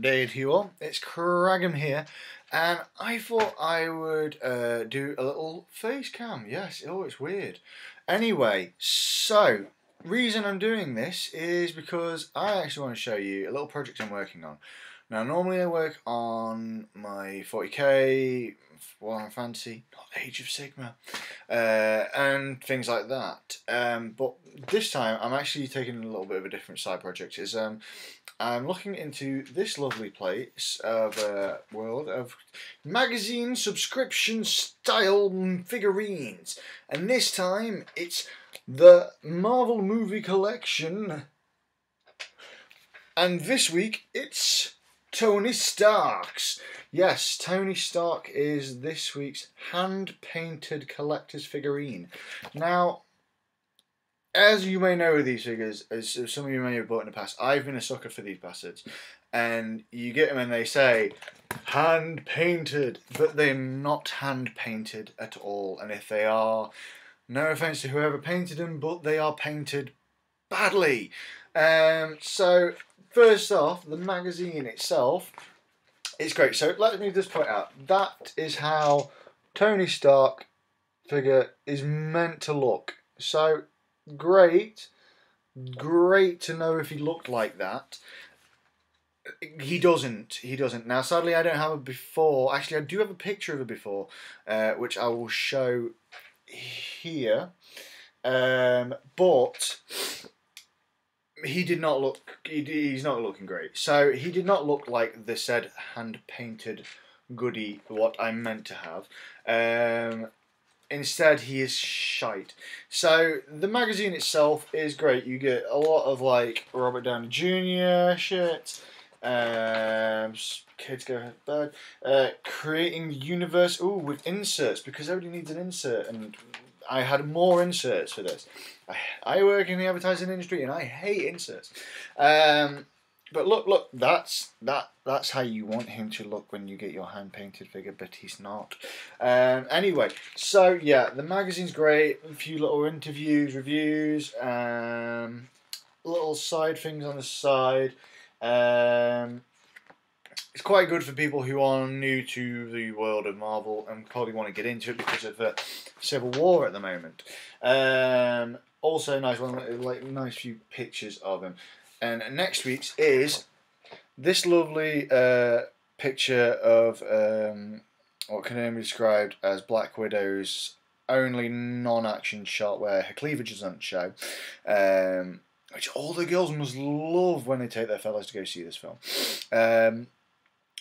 day to you all. It's Cragum here, and I thought I would do a little face cam. Yes, oh, it's weird. Anyway, so reason I'm doing this is because I actually want to show you a little project I'm working on. Now, normally I work on my 40k, Warhammer Fantasy, not Age of Sigma, and things like that. But this time I'm actually taking a little bit of a different side project. I'm looking into this lovely place of world of magazine subscription style figurines, and this time it's the Marvel movie collection, and this week it's Tony Stark's. Yes, Tony Stark is this week's hand-painted collector's figurine. Now, as you may know with these figures, as some of you may have bought in the past, I've been a sucker for these bastards. And you get them and they say, hand-painted, but they're not hand-painted at all. And if they are, no offence to whoever painted them, but they are painted badly. So, first off, the magazine itself, it's great. So let me just point out, that is how Tony Stark figure is meant to look. So, great to know if he looked like that. He doesn't. Now, sadly, I don't have a before. Actually, I do have a picture of a before, which I will show here. But he did not look. He's not looking great. So he did not look like the said hand-painted goodie. What I meant to have. Instead, he is shite. So the magazine itself is great. You get a lot of like Robert Downey Jr. shit. Kids go to bed. Creating the universe. Ooh, with inserts, because everybody needs an insert, and I had more inserts for this. I work in the advertising industry, and I hate inserts. But look, that's how you want him to look when you get your hand-painted figure, but he's not. Anyway, so yeah, the magazine's great. A few little interviews, reviews, little side things on the side. It's quite good for people who are new to the world of Marvel and probably want to get into it because of the Civil War at the moment. Also, nice one, like nice few pictures of him. And next week's is this lovely picture of what can only be described as Black Widow's only non-action shot where her cleavage doesn't show, which all the girls must love when they take their fellas to go see this film.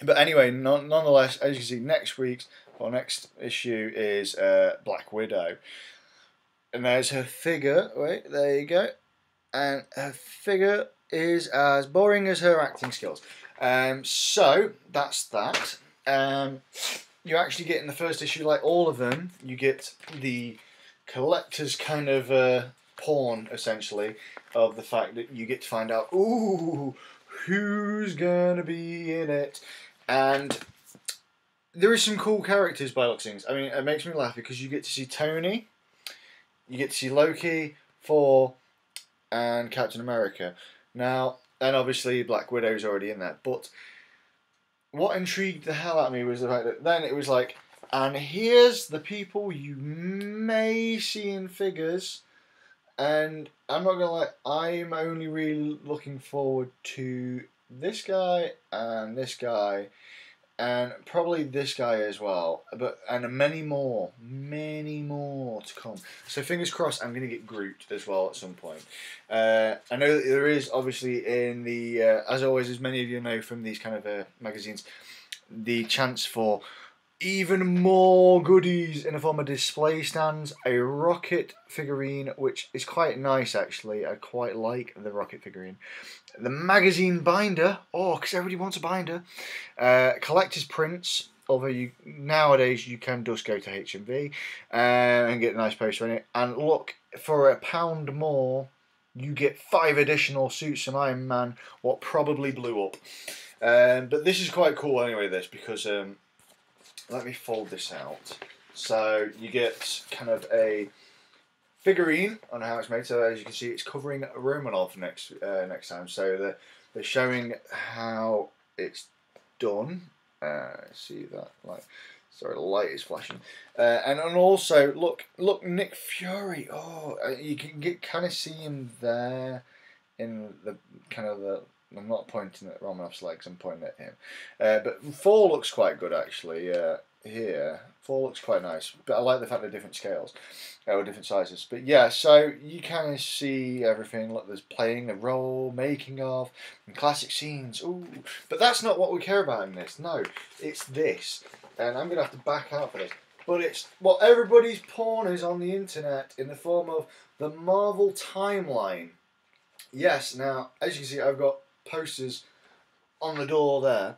But anyway, nonetheless, as you can see, next issue is Black Widow. And there's her figure. Wait, there you go. And her figure is as boring as her acting skills. So that's that. You actually get in the first issue, like all of them, you get the collector's kind of porn, essentially, of the fact that you get to find out, ooh, who's gonna be in it. And there is some cool characters by looks of things. I mean, it makes me laugh because you get to see Tony, you get to see Loki, Thor, and Captain America. Now, and obviously Black Widow's already in there. But what intrigued the hell out of me was the fact that then it was like, and here's the people you may see in figures. And I'm not gonna lie, I'm only really looking forward to this guy, and probably this guy as well, and many more to come. So fingers crossed, I'm gonna get Groot as well at some point. I know that there is obviously in the, as always, as many of you know from these kind of magazines, the chance for even more goodies in the form of display stands, a Rocket figurine, which is quite nice actually. I quite like the Rocket figurine. The magazine binder, because everybody wants a binder. Collector's prints, although nowadays you can just go to HMV and get a nice poster in it. And look, for £1 more, you get 5 additional suits from Iron Man, what probably blew up. But this is quite cool anyway, this, because let me fold this out. So you get kind of a figurine on how it's made. So as you can see, it's covering Romanov next time. So they're showing how it's done. See that light? Sorry, the light is flashing. And also look, Nick Fury. Oh, you can kind of see him there in the kind of the. I'm not pointing at Romanoff's legs. I'm pointing at him. But Thor looks quite good actually. Here, Thor looks quite nice. But I like the fact they're different scales, or different sizes. But yeah, so you kind of see everything. Look, there's playing a role, making of, and classic scenes. Ooh, but that's not what we care about in this. No, it's this. And I'm gonna have to back out for this. But it's what everybody's porn is on the internet in the form of the Marvel timeline. Yes. Now, as you can see, I've got posters on the door there,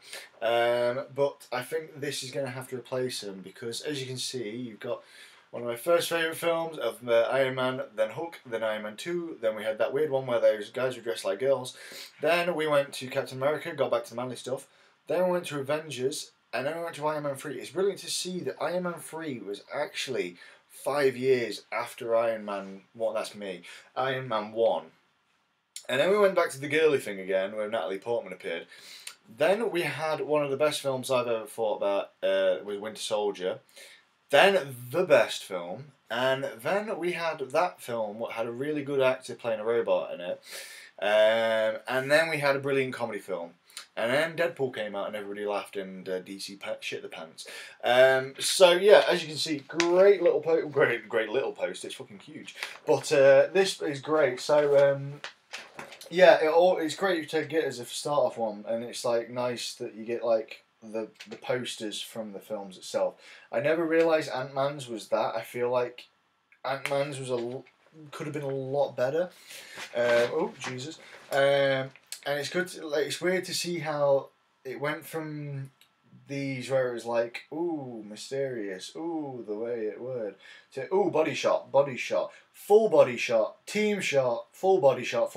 but I think this is going to have to replace them because, as you can see, you've got one of my first favourite films of Iron Man, then Hulk, then Iron Man 2, then we had that weird one where those guys were dressed like girls, then we went to Captain America, got back to the manly stuff, then we went to Avengers, and then we went to Iron Man 3. It's brilliant to see that Iron Man 3 was actually 5 years after Iron Man 1, that's me, Iron Man 1. And then we went back to the girly thing again, where Natalie Portman appeared. Then we had one of the best films I've ever thought about, with Winter Soldier. Then the best film. And then we had that film, what had a really good actor playing a robot in it. And then we had a brilliant comedy film. And then Deadpool came out and everybody laughed and DC shit the pants. So yeah, as you can see, great little post. It's fucking huge. But this is great. So yeah, it's great to get as a start off one, and it's like nice that you get like the posters from the films itself. I never realised Ant-Man's was that. I feel like Ant-Man's was could have been a lot better. Oh Jesus! And it's good. It's weird to see how it went from these where it was like, ooh, mysterious, ooh, the way it would, to ooh, body shot, full body shot, team shot, full body shot,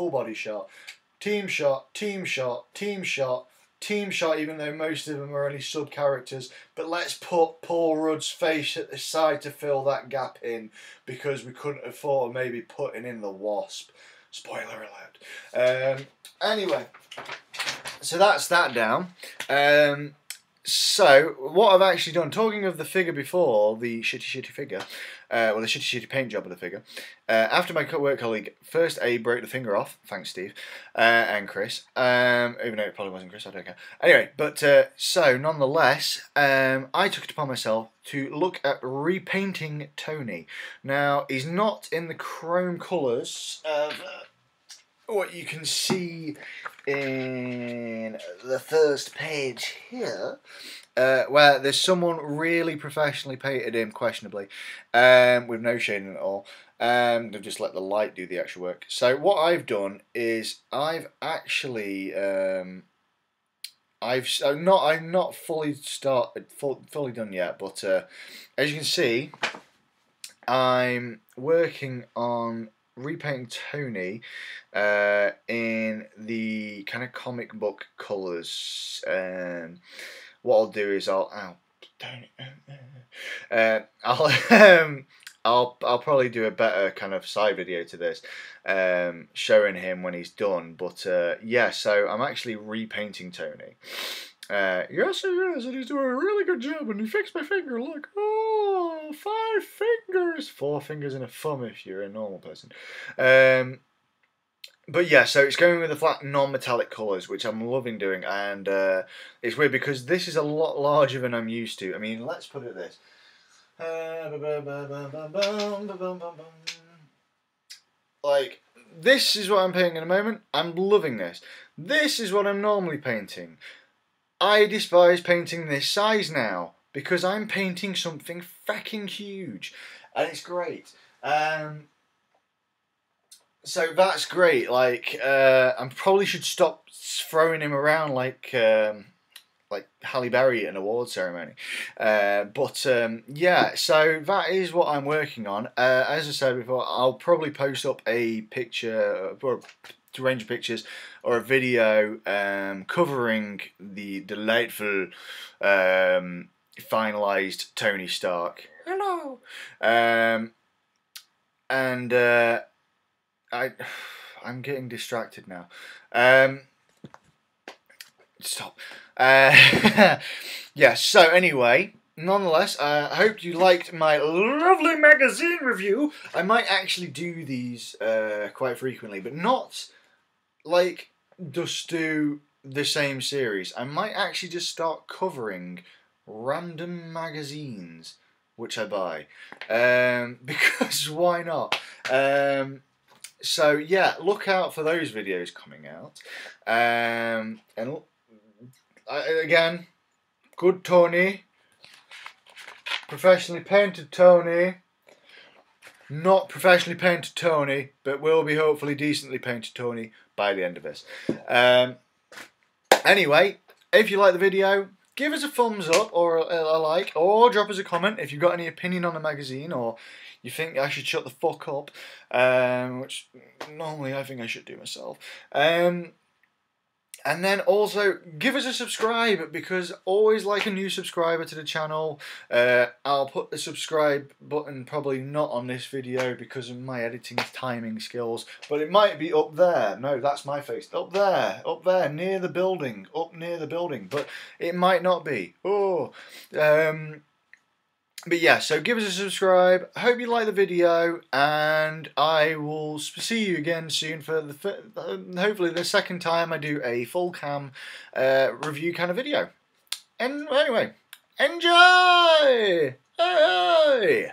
team shot, team shot, team shot, team shot, even though most of them are only sub characters. But let's put Paul Rudd's face at the side to fill that gap in because we couldn't afford maybe putting in the Wasp. Spoiler alert. Anyway, so that's that down. So, what I've actually done, talking of the figure before, the shitty figure, well, the shitty paint job of the figure, after my work colleague first broke the finger off, thanks Steve, and Chris, even though it probably wasn't Chris, I don't care. Anyway, but, so, nonetheless, I took it upon myself to look at repainting Tony. Now, he's not in the chrome colours of what you can see in the first page here, where there's someone really professionally painted him, questionably, with no shading at all. They've just let the light do the actual work. So what I've done is I've actually I'm not fully fully done yet, but as you can see, I'm working on repainting Tony in the kind of comic book colours. What I'll do is I'll probably do a better kind of side video to this, showing him when he's done. But yeah, so I'm actually repainting Tony. Yes, he is, and he's doing a really good job. And he fixed my finger. Look, oh, 5 fingers, 4 fingers and a thumb if you're a normal person. But yeah, so it's going with the flat non-metallic colours, which I'm loving doing, and it's weird because this is a lot larger than I'm used to. I mean, let's put it this. Like, this is what I'm painting in a moment. I'm loving this. This is what I'm normally painting. I despise painting this size now because I'm painting something fucking huge, and it's great. So that's great. Like, I probably should stop throwing him around like Halle Berry at an award ceremony. But yeah, so that is what I'm working on. As I said before, I'll probably post up a picture or a range of pictures or a video covering the delightful finalized Tony Stark. Hello. And I'm getting distracted now. Stop. Yeah, so anyway, nonetheless, I hope you liked my lovely magazine review. I might actually do these quite frequently, but not like just do the same series. I might actually just start covering random magazines which I buy, because why not? So yeah, look out for those videos coming out. And again, good Tony, professionally painted Tony, not professionally painted Tony, but will be hopefully decently painted Tony by the end of this. Anyway, if you like the video, give us a thumbs up or a like, or drop us a comment if you've got any opinion on the magazine, or you think I should shut the fuck up, which normally I think I should do myself. And then also give us a subscribe, because always like a new subscriber to the channel. I'll put the subscribe button probably not on this video because of my editing timing skills, but it might be up there. No, that's my face. Up there, near the building, up near the building, but it might not be. Oh, but yeah, so give us a subscribe. I hope you like the video, and I will see you again soon for hopefully the second time I do a full cam review kind of video. And anyway, enjoy! Hey!